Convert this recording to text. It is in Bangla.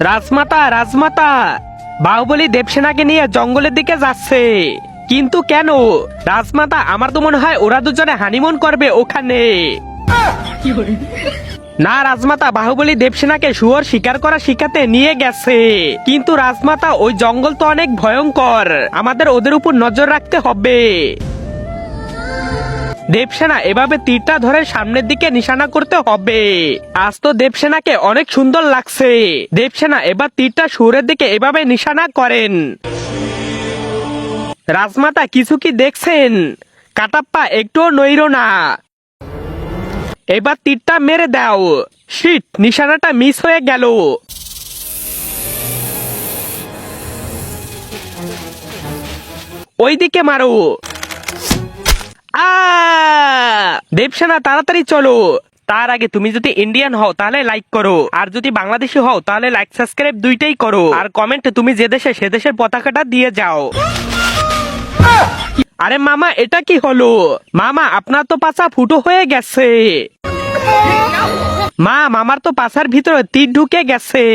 রাজমাতা রাজমাতা, বাহুবলী দেবসেনাকে নিয়ে জঙ্গলের দিকে যাচ্ছে, কিন্তু কেন? রাজমাতা, আমার তো মনে হয় ওরা দুজনে হানিমুন করবে ওখানে। না রাজমাতা, বাহুবলী দেবসেনাকে শুয়োর শিকার করা শিখাতে নিয়ে গেছে, কিন্তু রাজমাতা ওই জঙ্গল তো অনেক ভয়ঙ্কর, আমাদের ওদের উপর নজর রাখতে হবে। দেবসেনা, এভাবে তীরটা ধরে সামনের দিকে নিশানা করতে হবে। আজ তো দেবসেনাকে অনেক সুন্দর লাগছে। দেবসেনা, এবার তীরটা শুয়োরের দিকে এভাবে নিশানা করেন। রাজমাতা, কিছু কি দেখছেন? কাটাপ্পা, একটুও নইর না। এবার তীরটা মেরে দাও। শিট, নিশানাটা মিস হয়ে গেল। ওইদিকে মারো। দেবসেনা, তাড়াতাড়ি চলো। তার আগে তুমি যদি ইন্ডিয়ান হও তাহলে লাইক করো, আর যদি বাংলাদেশি হও তাহলে লাইক সাবস্ক্রাইব দুইটাই করো, আর কমেন্টে তুমি যে দেশে সে দেশের পতাকাটা দিয়ে যাও। আরে মামা, এটা কি হলো? মামা, আপনার তো পাছা ফুটো হয়ে গেছে। মা, মামার তো পাছার ভিতরে তীর ঢুকে গেছে।